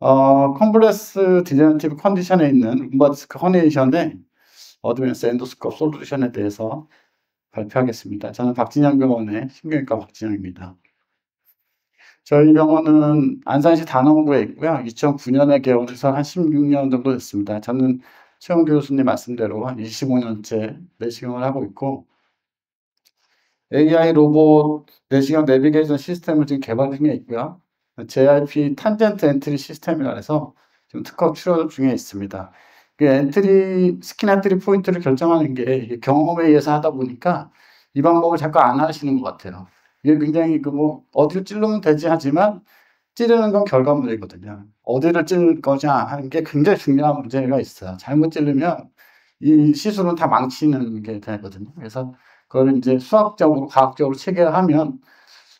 컴플렉스 디제너티브 컨디션에 있는 룸바디스크 허니에이션의 어드밴스 엔도스코프 솔루션에 대해서 발표하겠습니다. 저는 박진영 병원의 신경외과 박진영입니다. 저희 병원은 안산시 단원구에 있고요. 2009년에 개원해서 한 16년 정도 됐습니다. 저는 최영 교수님 말씀대로 한 25년째 내시경을 하고 있고, AI 로봇 내시경 내비게이션 시스템을 지금 개발 중에 있고요. JRP 탄젠트 엔트리 시스템이라 해서 지금 특허 출원 중에 있습니다. 스킨 엔트리 포인트를 결정하는 게 이게 경험에 의해서 하다 보니까 이 방법을 자꾸 안 하시는 것 같아요. 이게 굉장히 어디를 찌르면 되지 하지만 찌르는 건 결과물이거든요. 어디를 찌를 거냐 하는 게 굉장히 중요한 문제가 있어요. 잘못 찌르면 이 시술은 다 망치는 게 되거든요. 그래서 그걸 이제 수학적으로, 과학적으로 체계화하면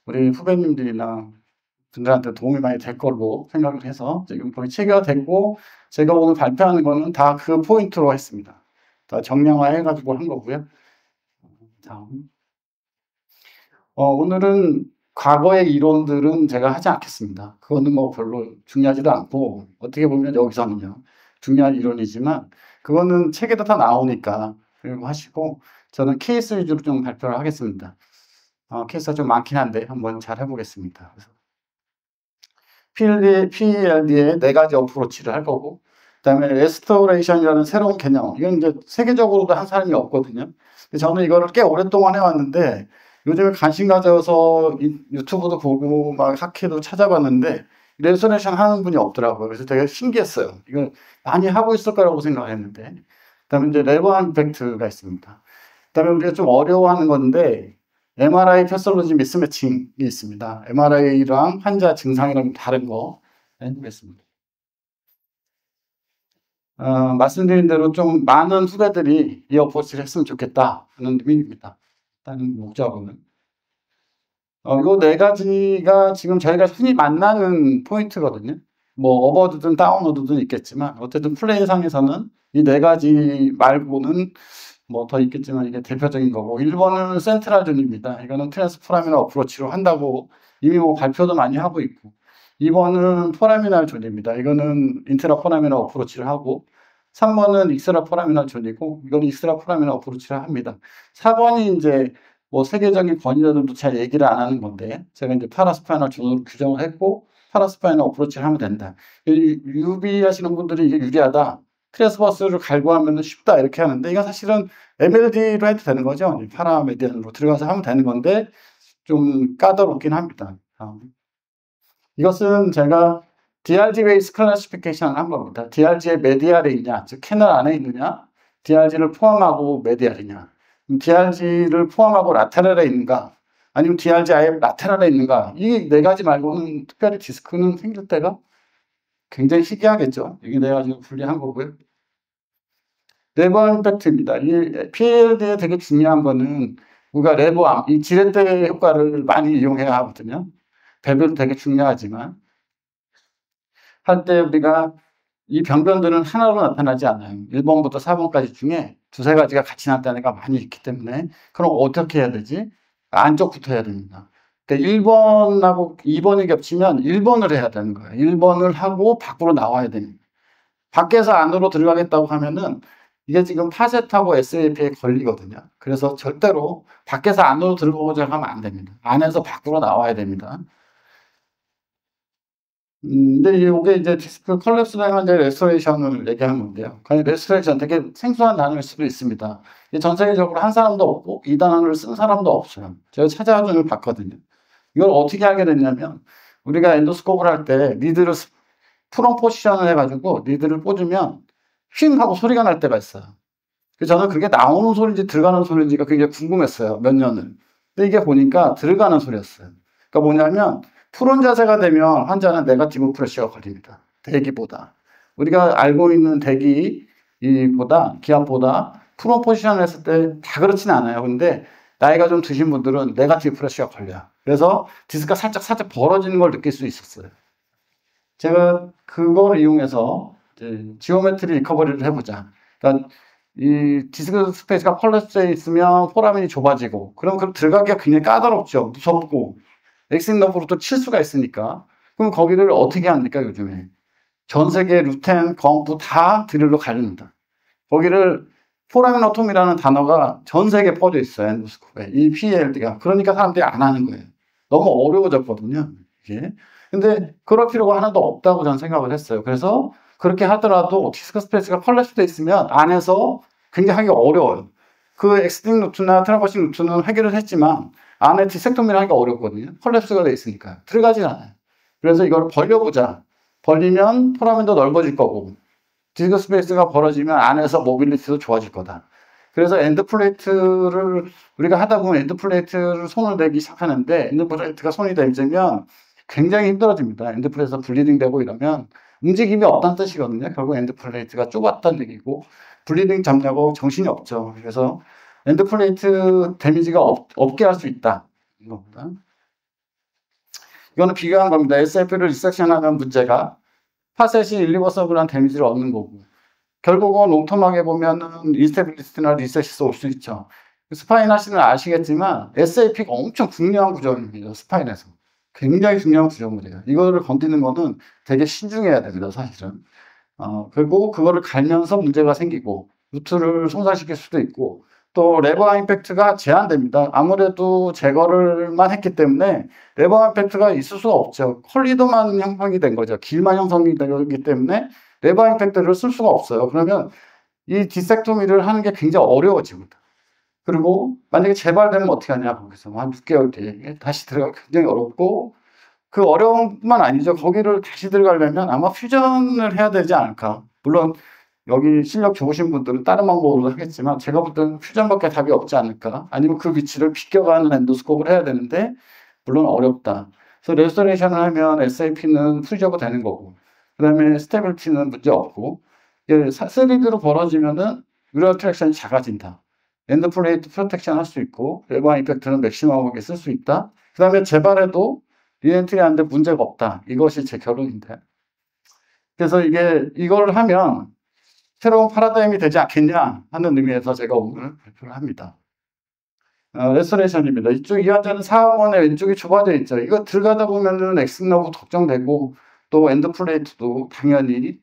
우리 후배님들이나 분들한테 도움이 많이 될 걸로 생각을 해서 지금 거의 체계화됐고, 제가 오늘 발표하는 거는 다 그 포인트로 했습니다. 다 정량화해가지고 한 거고요. 다음. 오늘은 과거의 이론들은 제가 하지 않겠습니다. 그거는 별로 중요하지도 않고, 어떻게 보면 여기서는요, 중요한 이론이지만, 그거는 책에도 다 나오니까, 그리고 하시고, 저는 케이스 위주로 좀 발표를 하겠습니다. 케이스가 좀 많긴 한데, 한번 잘 해보겠습니다. PELD의 4가지 어프로치를 할 거고, 그 다음에 레스토레이션이라는 새로운 개념, 이건 이제 세계적으로도 한 사람이 없거든요. 근데 저는 이거를 꽤 오랫동안 해왔는데, 요즘에 관심 가져서 유튜브도 보고 막 학회도 찾아봤는데 레스토레이션 하는 분이 없더라고요. 그래서 되게 신기했어요. 이걸 많이 하고 있을 거라고 생각했는데. 그다음에 이제 레버한 이펙트가 있습니다. 그다음에 우리가 좀 어려워하는 건데 MRI 패솔로지 미스매칭이 있습니다. MRI랑 환자 증상이랑 다른 거 해보겠습니다. 말씀드린 대로 좀 많은 후배들이 이 어프로치를 했으면 좋겠다 하는 의미입니다. 일단 목적은. 요 4가지가 지금 저희가 흔히 만나는 포인트거든요. 어버드든 다운워드든 있겠지만, 어쨌든 플레이상에서는 이 4가지 말고는 더 있겠지만 이게 대표적인 거고, 1번은 센트럴 존입니다. 이거는 트랜스포라미널 어프로치로 한다고 이미 발표도 많이 하고 있고, 2번은 포라미널 존입니다. 이거는 인트라포라미널 어프로치를 하고, 3번은 익스트라포라미널 존이고, 이건 익스트라포라미널 어프로치를 합니다. 4번이 이제 세계적인 권위자들도 잘 얘기를 안 하는 건데, 제가 이제 파라스파이널 존으로 규정을 했고, 파라스파이널 어프로치를 하면 된다. 유비 하시는 분들이 이게 유리하다. 트랜스버스를 갈구하면 쉽다. 이렇게 하는데, 이건 사실은 MLD로 해도 되는 거죠. 파라메디안으로 들어가서 하면 되는 건데, 좀 까다롭긴 합니다. 이것은 제가 DRG 베이스 클래시피케이션을 한 겁니다. DRG의 메디알에 있냐, 즉 캐널 안에 있느냐, DRG를 포함하고 메디알이냐. DRG를 포함하고 라테랄에 있는가, 아니면 DRG 아예 라테랄에 있는가, 이 4가지 말고는 특별히 디스크는 생길 때가 굉장히 희귀하겠죠. 이게 4가지로 분리한 거고요. 레버 임팩트입니다. 이 PLD에 되게 중요한 거는 우리가 레버암, 이 지렛대 효과를 많이 이용해야 하거든요. 배변도 되게 중요하지만 할 때 우리가 이 병변들은 하나로 나타나지 않아요. 1번부터 4번까지 중에 2-3가지가 같이 나타나는 게 많이 있기 때문에, 그럼 어떻게 해야 되지? 안쪽부터 해야 됩니다. 그러니까 1번하고 2번이 겹치면 1번을 해야 되는 거예요. 1번을 하고 밖으로 나와야 됩니다. 밖에서 안으로 들어가겠다고 하면은 이게 지금 파셋하고 SAP에 걸리거든요. 그래서 절대로 밖에서 안으로 들어오자 하면 안 됩니다. 안에서 밖으로 나와야 됩니다. 근데 이게 이제 디스크 컬랩스랑 현재 레스토레이션을 얘기하는 건데요. 과연 레스토레이션 되게 생소한 단어일 수도 있습니다. 전 세계적으로 한 사람도 없고 이 단어를 쓴 사람도 없어요. 제가 찾아서 봤거든요. 이걸 어떻게 하게 됐냐면, 우리가 엔도스코프를 할 때 리드를 프롬 포지션을 해가지고 리드를 꽂으면 휘잉 하고 소리가 날 때가 있어요. 그래서 저는 그게 나오는 소리인지 들어가는 소리인지가 굉장히 궁금했어요. 몇 년을. 근데 이게 보니까 들어가는 소리였어요. 그러니까 뭐냐면 푸른 자세가 되면 환자는 네거티브 프레셔가 걸립니다. 대기보다. 우리가 알고 있는 기압보다 프롬 포지션을 했을 때 다 그렇진 않아요. 근데 나이가 좀 드신 분들은 네거티브 프레셔가 걸려요. 그래서 디스크가 살짝 벌어지는 걸 느낄 수 있었어요. 제가 그걸 이용해서 지오메트리 리커버리를 해보자. 그러니까 이 디스크 스페이스가 컬랩스에 있으면 포라민이 좁아지고, 그럼 들어가기가 굉장히 까다롭죠. 무섭고 엑싱 너브로 또 칠 수가 있으니까. 그럼 거기를 어떻게 합니까, 요즘에? 전 세계 루텐, 건부 다 드릴로 가릅니다. 거기를 포라미노톰이라는 단어가 전 세계에 퍼져 있어요. 엔도스코프에. 이 PLD가. 그러니까 사람들이 안 하는 거예요. 너무 어려워졌거든요. 이게. 근데 그럴 필요가 하나도 없다고 저는 생각을 했어요. 그래서 그렇게 하더라도 디스크 스페이스가 컬랩스되어 있으면 안에서 굉장히 하기가 어려워요. 그 엑스트림 루트나 트라버싱 루트는 해결을 했지만 안에 디섹토미를 하기가 어렵거든요. 컬랩스가 되어 있으니까. 들어가진 않아요. 그래서 이걸 벌려보자. 벌리면 포라멘도 넓어질 거고 디스크 스페이스가 벌어지면 안에서 모빌리티도 좋아질 거다. 그래서 엔드 플레이트를 우리가 하다 보면 엔드 플레이트를 손을 대기 시작하는데 엔드 플레이트가 손이 댐지면 굉장히 힘들어집니다. 엔드 플레이트가 블리딩 되고 이러면 움직임이 없다는 뜻이거든요. 결국 엔드 플레이트가 좁았다는 얘기고 블리딩 잡냐고 정신이 없죠. 그래서 엔드 플레이트 데미지가 없게 할 수 있다. 이겁니다. 이거는 비교한 겁니다. SF를 리섹션하는 문제가 파셋이 일리버서블한 데미지를 얻는 거고 결국은 롱텀하게 보면은 인스테빌리티나 리셋이 올 수 있죠. 스파인 하시는 아시겠지만 SAP가 엄청 중요한 구조물입니다. 스파인에서. 굉장히 중요한 구조물이에요. 이거를 건드는 거는 되게 신중해야 됩니다. 사실은. 그리고 그거를 갈면서 문제가 생기고 루트를 손상시킬 수도 있고 또 레버 임팩트가 제한됩니다. 아무래도 제거를만 했기 때문에 레버 임팩트가 있을 수가 없죠. 컬리더만 형성이 된 거죠. 길만 형성이 되기 때문에 레버 임팩트를 쓸 수가 없어요. 그러면 이 디섹토미를 하는 게 굉장히 어려워집니다. 그리고 만약에 재발되면 어떻게 하냐. 거기서 한 6개월 뒤에 다시 들어가기 굉장히 어렵고 그 어려운 뿐만 아니죠. 거기를 다시 들어가려면 아마 퓨전을 해야 되지 않을까. 물론 여기 실력 좋으신 분들은 다른 방법으로 하겠지만 제가 볼 때는 퓨전밖에 답이 없지 않을까. 아니면 그 위치를 비껴가는 엔도스코프를 해야 되는데 물론 어렵다. 그래서 레스토레이션을 하면 SAP는 프리저브 되는 거고 그 다음에 스테빌리티는 문제 없고 3D로 벌어지면은 유럴 트랙션이 작아진다. 엔드 플레이트 프로텍션 할 수 있고 레버 임팩트는 맥시멈하게 쓸 수 있다. 그 다음에 재발에도 리엔트리 하는데 문제가 없다. 이것이 제 결론인데. 그래서 이걸 하면 새로운 파라다임이 되지 않겠냐 하는 의미에서 제가 오늘 발표를 합니다. 레스토레이션입니다. 이쪽 이 환자는 4억 원에 왼쪽이 좁아져 있죠. 이거 들어가다 보면은 엑스너브 걱정되고 또 엔드 플레이트도 당연히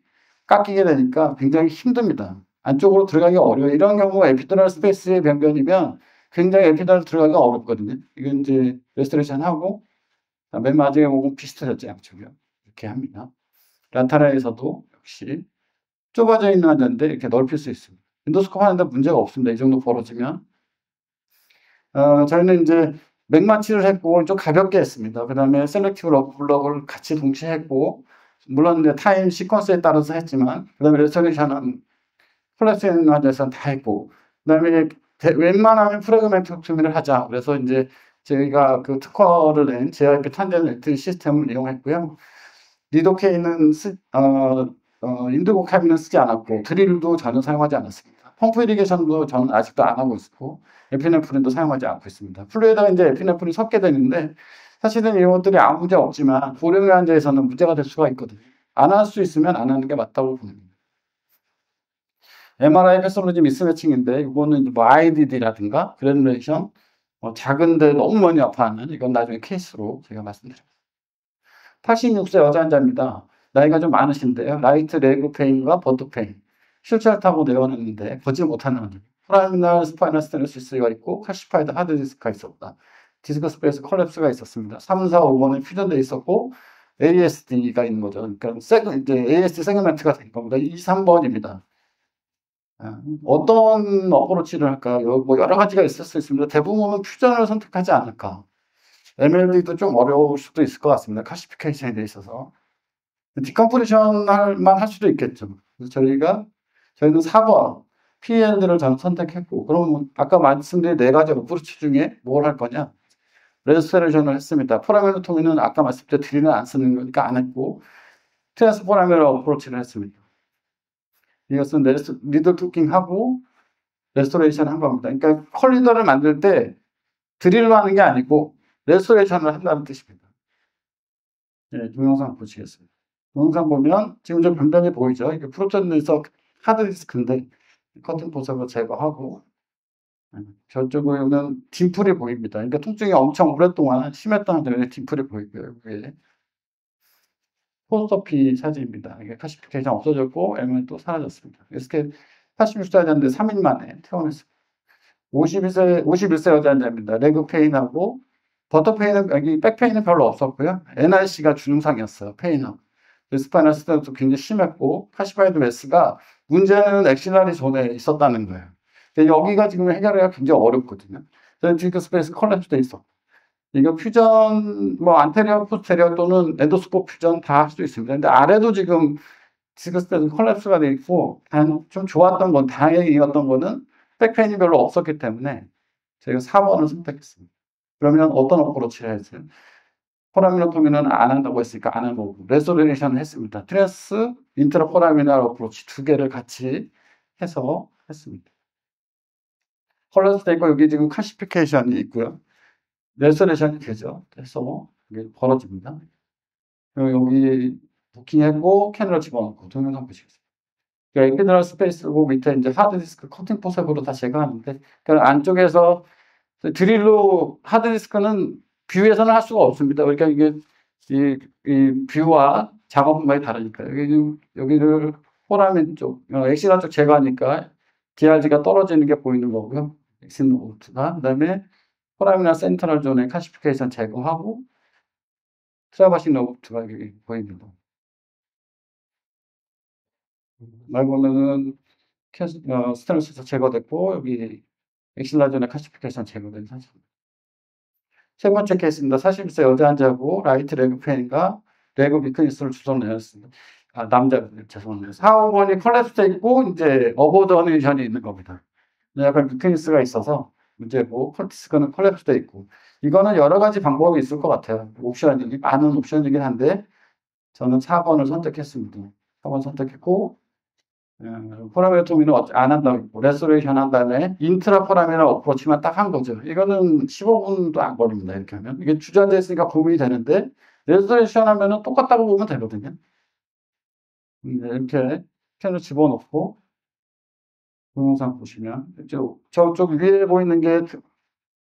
깎이게 되니까 굉장히 힘듭니다. 안쪽으로 들어가기가 어려워요. 이런 경우 에피드럴 스페이스의 변경이면 굉장히 에피드럴 들어가기가 어렵거든요. 이건 이제 레스토레이션 하고 맨 마지막에 보면 비슷해졌죠. 양쪽이요. 이렇게 합니다. 란타라에서도 역시 좁아져 있는 환자인데 이렇게 넓힐 수 있습니다. 엔도스코프 하는데 문제가 없습니다. 이 정도 벌어지면. 저희는 이제 맥마취를 했고 좀 가볍게 했습니다. 그 다음에 셀렉티브 러브블럭을 같이 동시에 했고 물론 이제 타임 시퀀스에 따라서 했지만 그 다음에 레스토레이션은 콜랩스 환자에서는 다 했고 그 다음에 웬만하면 프래그멘토토미를 하자. 그래서 이제 저희가 그 특허를 낸 JIP 탄젠 엘ект리 시스템을 이용했고요. 리도케이는 인드고 카빈은 쓰지 않았고 드릴도 전혀 사용하지 않았습니다. 펌프 이리게이션도 저는 아직도 안 하고 있고 에피네프린도 사용하지 않고 있습니다. 플루에다가 이제 에피네프린 섞게 되는데 사실은 이런 것들이 아무 문제 없지만 고령의 환자에서는 문제가 될 수가 있거든요. 안 할 수 있으면 안 하는 게 맞다고 봅니다. MRI 패솔로지 미스매칭인데 이거는 뭐 IDD라든가 그래놀레이션 작은데 너무 많이 아파하는 이건 나중에 케이스로 제가 말씀드립니다. 86세 여자 환자입니다. 나이가 좀 많으신데요. 라이트 레그 페인과 버드 페인. 휠체어 타고 내려왔는데 걷지 못하는 환자. 프라미널 스파이널 스테노시스가 있고 칼시파이드 하드 디스크가 있었다. 디스크 스페이스 컬랩스가 있었습니다. 3, 4, 5번에 퓨전돼 있었고 ASD가 있는 거죠. 그러니까 이제 ASD 세그멘트가 된 겁니다. 2, 3번입니다. 어떤 어프로치를 할까요? 뭐 여러 가지가 있을 수 있습니다. 대부분은 퓨전을 선택하지 않을까. MLD도 좀 어려울 수도 있을 것 같습니다. 카시피케이션에 돼 있어서. 디컴프레션만 할 수도 있겠죠. 그래서 저희는 4번 PLD를 저는 선택했고, 그럼 아까 말씀드린 네 가지 어프로치 중에 뭘 할 거냐? 레스토레이션을 했습니다. 포라멜로토미는 아까 말씀드린 드릴은 안 쓰는 거니까 안 했고, 트랜스포라멜 어프로치를 했습니다. 이것은 리드 투킹하고 레스토레이션 한 겁니다. 그러니까 컬리더를 만들 때 드릴로 하는 게 아니고 레스토레이션을 한다는 뜻입니다. 네, 동영상 보시겠습니다. 동영상 보면 지금 좀 변변히 보이죠? 이게 프로톤에서 하드디스크인데 커튼 보석을 제거하고 저쪽에는 딤플이 보입니다. 그러니까 통증이 엄청 오랫동안 심했던 데에 딤플이 보이고요. 위에. 포스터피 사진입니다. 이게 카시피케이션 없어졌고 MR이 또 사라졌습니다. 이렇게 86세 여자인데 3일 만에 퇴원했습니다. 51세 여자 환자입니다. 레그 페인하고 버터 페인은 여기 백 페인은 별로 없었고요. NRC가 주증상이었어요. 페인하고 스파이널 스테노도 굉장히 심했고 카시파이드 메스가 문제는 엑실라리 존에 있었다는 거예요. 근데 여기가 지금 해결하기가 굉장히 어렵거든요. ventricle 스페이스 컬랩스돼 있어. 이거 퓨전 뭐 안테리어 포스테리어 또는 엔도스코프 퓨전 다 할 수 있습니다. 근데 아래도 지금 스페이스 컬랩스가 돼 있고 좀 좋았던 건 다행이었던 거는 백페인이 별로 없었기 때문에 저희가 4번을 선택했습니다. 그러면 어떤 어프로치를 했어요? 포라미노토미는 안 한다고 했으니까 안 한 거고 레소레이션을 했습니다. 트랜스 인트라 포라미널 어프로치 두 개를 같이 해서 했습니다. 컬러스도 있고 여기 지금 카시피케이션이 있고요. 레소레이션이 되죠. 그래서 이게 벌어집니다. 그리고 여기 부킹했고 캐널을 집어넣고 동영상 보시겠습니다. 에피드럴 스페이스고 밑에 이제 하드디스크 커팅 포셉으로 다 제거하는데 그 안쪽에서 드릴로 하드디스크는 뷰에서는 할 수가 없습니다. 그러니까 이게 이 뷰와 작업 공간이 다르니까 여기를 포라민 쪽, 엑시나 쪽 제거하니까 DRG가 떨어지는 게 보이는 거고요. 엑신 노트가 그다음에 포라미나 센트럴 존의 카시피케이션 제거하고 트라버싱 로브트가 여기 보입니다. 말 보면은 스테노시스 제거됐고 여기 엑실라존의 카시피케이션 제거된 사진입니다. 세 번째 케이스입니다. 41세 여자 환자고 라이트 레그 페인과 레그 위크니스를 주소내었습니다. 남자분들 죄송합니다. 4, 5번이 컬랩스돼 있고 이제 어버더니션이 있는 겁니다. 약간 위크니스가 있어서 문제고 컬티스크는 컬랩스돼 있고 이거는 여러 가지 방법이 있을 것 같아요. 옵션이 많은 옵션이긴 한데 저는 4번을 선택했습니다. 4번 선택했고 포라미노토미는 안 한다고 레스토레이션 한 다음에 인트라 포라미널 어프로치만 딱 한 거죠. 이거는 15분도 안 걸립니다. 이렇게 하면 이게 주저앉아 있으니까 고민이 되는데 레스토레이션 하면은 똑같다고 보면 되거든요. 이렇게 펜을 집어넣고 동영상 보시면 저쪽 위에 보이는 게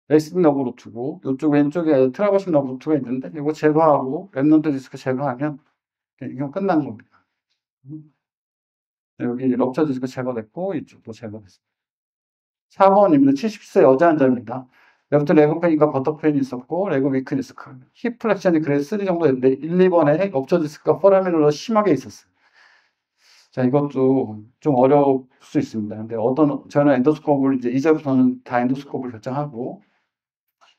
엑스팅 너브 루트고 이쪽 왼쪽에 트라버싱 너브 루트가 있는데 이거 제거하고 랩넌트 디스크 제거하면 이건 끝난 겁니다. 여기 럽처 디스크 제거됐고 이쪽도 제거됐습니다. 4번입니다. 70세 여자 환자입니다. 레프트 레그 페인과 버터 페인이 있었고 레그 위크 디스크, 힙 플렉션이 그래도 3 정도 됐는데 1, 2번에 럽처 디스크가 포라미널로 심하게 있었어요. 자, 이것도 좀 어려울 수 있습니다. 근데 저는 엔도스코프를 이제부터는 다 엔도스코프를 결정하고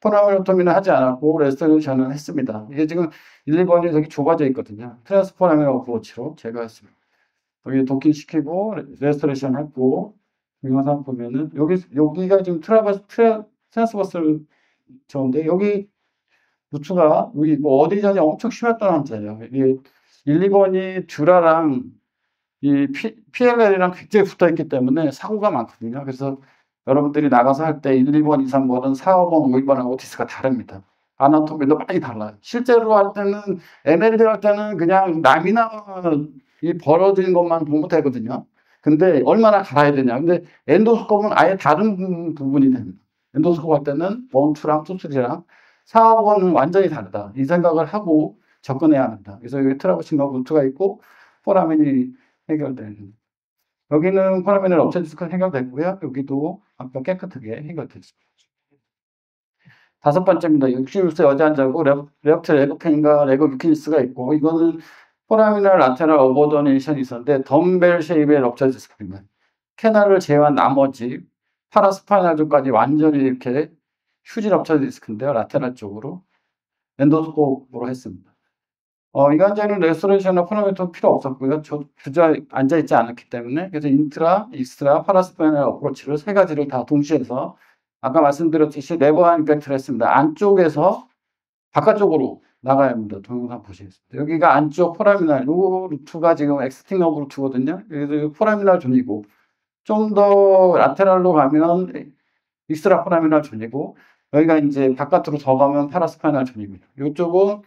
포라미노토미는 하지 않았고 레스토레이션은 했습니다. 이게 지금 1, 2번이 되게 좁아져 있거든요. 트랜스포라미널 어프로치로 제가 했습니다. 여기 도킹 시키고 레스토레이션 했고 영상 보면은 여기가 지금 트랜스버스 좋은데 여기 루트가 여기 뭐 어디전이 엄청 심했던 환자예요. 이게 1, 2번이 듀라랑 이 PLL이랑 굉장히 붙어 있기 때문에 사고가 많거든요. 그래서 여러분들이 나가서 할 때 1, 2번, 2, 3번은 4, 5번, 5, 2번하고 디스크가 다릅니다. 아나토미도 많이 달라요. 실제로 할 때는 MLD 할 때는 그냥 라미나 이 벌어진 것만 보면 되거든요. 근데 얼마나 갈아야 되냐. 근데 엔도스코프는 아예 다른 부분이 됩니다. 엔도스코프 할 때는 1, 2랑 2, 3랑 4, 5번은 완전히 다르다. 이 생각을 하고 접근해야 합니다. 그래서 여기 트라버싱 루트가 있고 포라민이 해결되는. 여기는 포라미널 업체 디스크 해결됐고요. 여기도 아까 깨끗하게 해결됐습니다. 5번째입니다. 66세 여자 환자고 레프트 레그펜과 레그 위키니스가 있고 이거는 포라미널 라테럴 오버도네이션이 있었는데 덤벨 쉐입의 럽처 디스크입니다. 캐널을 제외한 나머지 파라스파이널까지 완전히 이렇게 휴지 럽처 디스크인데요. 라테럴 쪽으로 엔도스코프로 했습니다. 이 환자는 레스토레이션이나 포라미터 필요 없었고요. 주저 앉아있지 않았기 때문에 그래서 인트라, 익스트라, 파라스파이널 어프로치를 3가지를 다 동시에 해서 아까 말씀드렸듯이 레버 임팩트를 했습니다. 안쪽에서 바깥쪽으로 나가야 합니다. 동영상 보시겠습니다. 여기가 안쪽 포라미널, 요 루트가 지금 엑스팅 러브 루트거든요. 그래서 포라미널 존이고 좀 더 라테랄로 가면 익스트라 포라미널 존이고 여기가 이제 바깥으로 더 가면 파라스파이널 존입니다. 이쪽은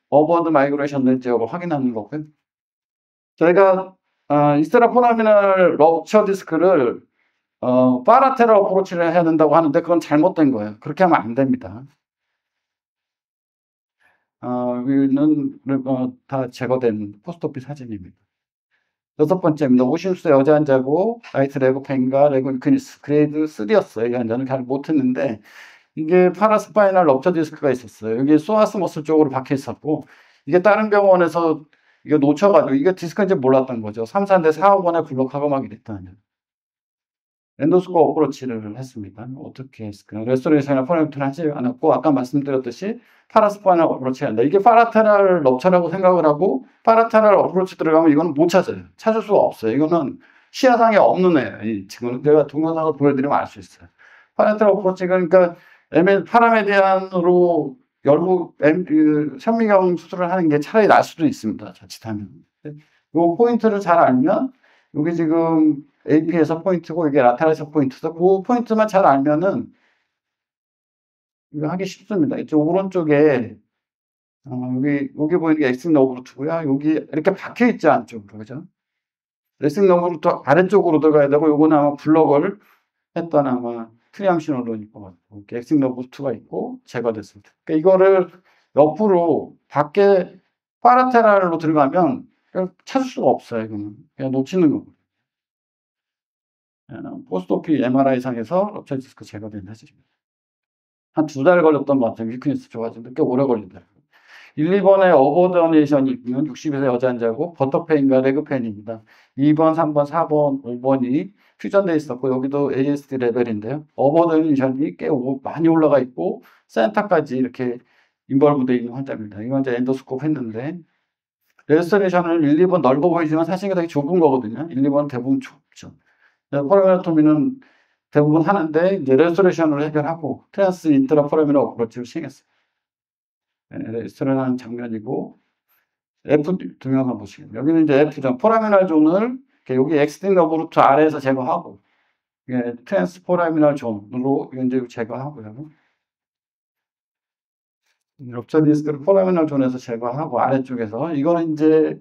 어버드 마이그레이션 된 지역을 확인하는 거고요. 저희가 익스트라 포라미널 럽처 디스크를 파라테럴 어프로치를 해야 된다고 하는데 그건 잘못된 거예요. 그렇게 하면 안 됩니다. 여기는 다 제거된 포스트오피 사진입니다. 여섯 번째입니다. 50세 여자 환자고 라이트 레고펜과 레고 유크니스 그레이드 3였어요. 이 환자는 잘 못했는데 이게 파라스파이널 럽처 디스크가 있었어요. 여기 소아스 머슬 쪽으로 박혀 있었고 이게 다른 병원에서 이게 놓쳐가지고 이게 디스크인지 몰랐던 거죠. 3, 4인데 4억 원에 블록하고 막 이랬다는. 엔도스코프 어프로치를 했습니다. 어떻게 했을까요? 레스토레이션이나 포레미터를 하지 않았고 아까 말씀드렸듯이 파라스파이널 어프로치가 한다. 이게 파라테랄 럽처라고 생각을 하고 파라테랄 어프로치 들어가면 이거는 못 찾아요. 찾을 수가 없어요. 이거는 시야상에 없는 애예요. 지금 내가 동영상을 보여드리면 알 수 있어요. 파라테랄 어프로치가 그러니까 파라메디안으로 결국 현미경 수술을 하는 게 차라리 날 수도 있습니다. 자칫하면. 이 포인트를 잘 알면 여기 지금 AP에서 포인트고 이게 라테랄에서 포인트죠. 그 포인트만 잘 알면은 이거 하기 쉽습니다. 이쪽 오른쪽에 여기 보이는 게 엑스팅 너브루트고요. 여기 이렇게 박혀 있지 안쪽으로 그죠? 엑스팅 너브루트 아래쪽으로 들어가야 되고 요거는 아마 블럭을 했던 아마 트리암 신호론일 것 같고 엑스팅 너브루트가 있고 제거됐습니다. 그러니까 이거를 옆으로 밖에 파라테랄로 들어가면 찾을 수가 없어요. 이거는 그냥 놓치는 거고. 포스트오피 MRI상에서 럽처 디스크 제거된 사실입니다. 한 2달 걸렸던 것 같아요. 위크니스 좋아지는데 꽤 오래 걸리더라고요. 1, 2번에 어버더네이션이 있으면 60세 여자 환자고 버터페인과 레그페인입니다. 2번, 3번, 4번, 5번이 퓨전돼 있었고 여기도 ASD 레벨인데요. 어버더네이션이 꽤 많이 올라가 있고 센터까지 이렇게 인벌브되어 있는 환자입니다. 이 환자 엔도스코프 했는데 레스토레이션을 1, 2번 넓어 보이지만 사실 되게 좁은 거거든요. 1, 2번은 대부분 좁죠. 포라미나토미는 대부분 하는데 이제 레스토레이션을 해결하고 트랜스 인트라 포라미나 어프로치를 시행했어요. 레스토레이션 하는 장면이고 F 동영상 보시면 여기는 이제 F존 포라미널 존을 여기 엑스팅 러브루트 아래에서 제거하고 트랜스 포라미널 존으로 이제 제거하고요. 럽처 디스크를 포라미널 존에서 제거하고 아래쪽에서 이거는 이제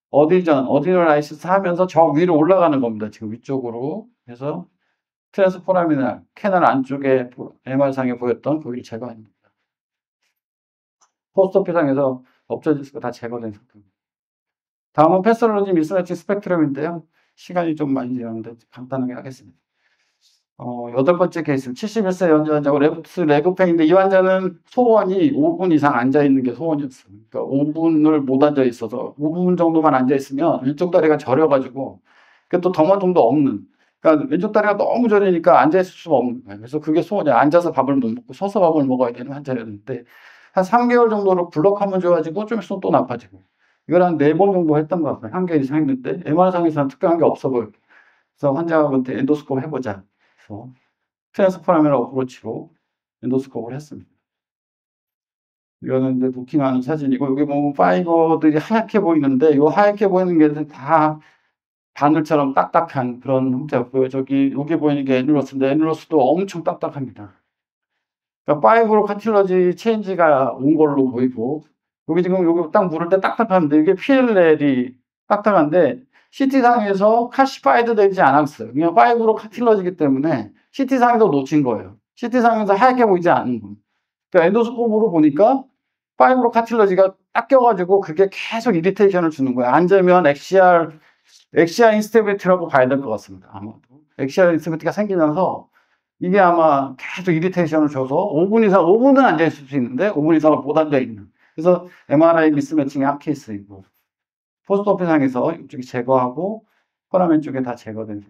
어디널라이시스 하면서 저 위로 올라가는 겁니다. 지금 위쪽으로 해서 트랜스포라미널 캐널 안쪽에 MR상에 보였던 거기를 제거합니다. 포스트오피상에서 럽처 디스크 다 제거된 상태입니다. 다음은 패스로로지 미스매치 스펙트럼인데요. 시간이 좀 많이 지났는데 간단하게 하겠습니다. 8번째 케이스 71세 연자 환자고 레프트 레그페인인데 이 환자는 소원이 5분 이상 앉아있는 게 소원이었어요. 그러니까 5분을 못 앉아있어서 5분 정도만 앉아있으면 왼쪽 다리가 저려가지고 또 덩어동도 없는 그러니까 왼쪽 다리가 너무 저리니까 앉아있을 수가 없는 거예요. 그래서 그게 소원이에요. 앉아서 밥을 못 먹고 서서 밥을 먹어야 되는 환자였는데 한 3개월 정도로 블록하면 좋아지고 좀 있으면 또 나빠지고 이걸 한 4번 정도 했던 것 같아요. 1개월 이상 했는데 MR상에서는 특별한 게 없어 보여요. 그래서 환자한테 엔도스코프 해보자. 그래서 트랜스포라미널 어프로치로 엔도스코프를 했습니다. 이거는 이제 부킹하는 사진이고 여기 보면 파이버들이 하얗게 보이는데 이 하얗게 보이는 게 다 바늘처럼 딱딱한 그런 형태였고요. 여기 보이는 게 애눌러스인데 애눌러스도 엄청 딱딱합니다. 그러니까 파이브로 카틸러지 체인지가 온 걸로 보이고 여기 지금 여기 딱 물을 때 딱딱한데 이게 PLL이 딱딱한데 CT상에서 카시파이드 되지 않았어요. 그냥 파이브로 카틸러지기 때문에 CT상에서 놓친 거예요. CT상에서 하얗게 보이지 않는 거예요. 그러니까 엔도스코프로 보니까 파이브로 카틸러지가 딱 껴가지고 그게 계속 이리테이션을 주는 거예요. 앉으면 엑시알 인스테빌리티라고 봐야 될 것 같습니다. 아마도. 엑시알 인스테빌리티가 생기면서 이게 아마 계속 이리테이션을 줘서 5분은 앉아있을 수 있는데 5분 이상을 못 앉아있는. 그래서 MRI 미스매칭의 한 케이스이고 포스트오피상에서 이쪽이 제거하고 포라멘 쪽에 다 제거된.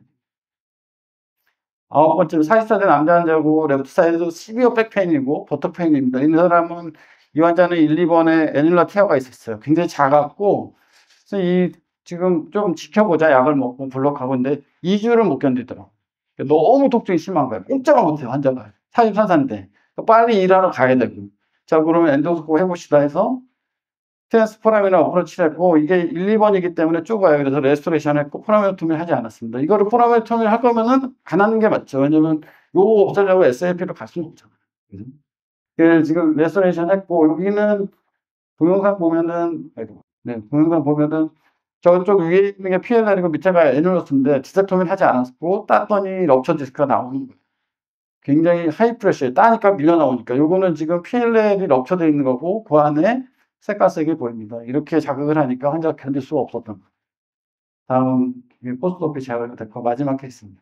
9번째로 44세 남자 환자고 레프트 사이드 시비어 백페인이고 버터페인입니다. 이 사람은 이 환자는 1, 2번에 애뉴라 티어가 있었어요. 굉장히 작았고 그래서 지금 좀 지켜보자 약을 먹고 블록하고 근데 2주를 못 견디더라고요. 너무 통증이 심한 거예요. 꼼짝을 못해요 환자가. 44세인데 빨리 일하러 가야 되고 자 그러면 엔도스코프 해봅시다 해서 트랜스포라미널 어프로치를 했고 이게 1, 2번이기 때문에 좁아요. 그래서 레스토레이션 했고 포라미노토미를 하지 않았습니다. 이거를 포라미노토미를 할 거면은 안 하는 게 맞죠. 왜냐면 요거 없애려고 SAP로 갈 수는 없잖아요. 지금 레스토레이션 했고 여기는 동영상 보면은 동영상 보면은 저쪽 위에 있는 게 PLL이고 밑에가 애뉴러스인데 디섹토미를 하지 않았고 땄더니 럽처 디스크가 나오는 거예요. 굉장히 하이 프레셔에 따니까 밀려 나오니까 요거는 지금 PLL이 럽처되어 있는 거고 그 안에 새까맣게 보입니다. 이렇게 자극을 하니까 환자가 견딜 수가 없었던 거예요. 다음, 포스트오피 제어가 됐고, 마지막 케이스입니다.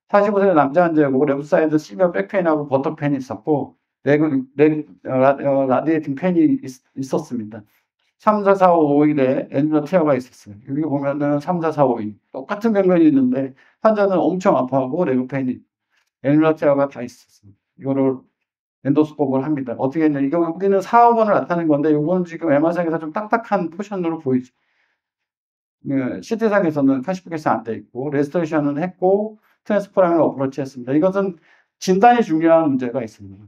45세 남자 환자고, 레프사이드 시비어 백페인하고 버터페인이 있었고, 라디에이팅 페인이 있었습니다. 3, 4, 4, 5, 5일에 애니멀 티어가 있었어요. 여기 보면은 3, 4, 4, 5일. 똑같은 병변이 있는데, 환자는 엄청 아파하고, 레그페인이, 애니멀 티어가 다 있었어요. 이거를 엔도스코프를 합니다. 어떻게 했냐. 이거 여기는 4, 5번을 나타낸 건데, 이건 지금 MR상에서 좀 딱딱한 포션으로 보이죠. CT상에서는 카시피케이션 안 돼 있고, 레스토레이션은 했고, 트랜스포라밍을 어프로치 했습니다. 이것은 진단이 중요한 문제가 있습니다.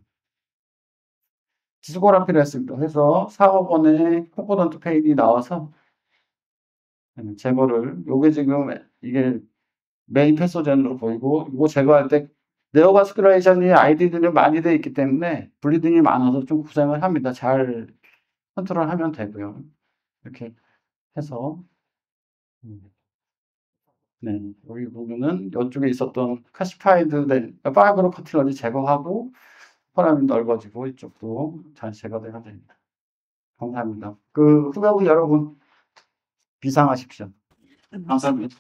디스코라피를 했습니다. 해서 4, 5번에 컴포넌트 페인이 나와서 제거를, 요게 지금 이게 메인 패소젠으로 보이고, 이거 제거할 때 네오바스큘레이션이 아이디들이 많이 돼 있기 때문에 블리딩이 많아서 좀 고생을 합니다. 잘 컨트롤하면 되고요. 이렇게 해서 네, 여기 보면은 이쪽에 있었던 카시파이드 된 파이브로 커티러지 제거하고 포라민 넓어지고 이쪽도 잘 제거돼야 됩니다. 감사합니다. 그 후배분 여러분 비상하십시오. 감사합니다.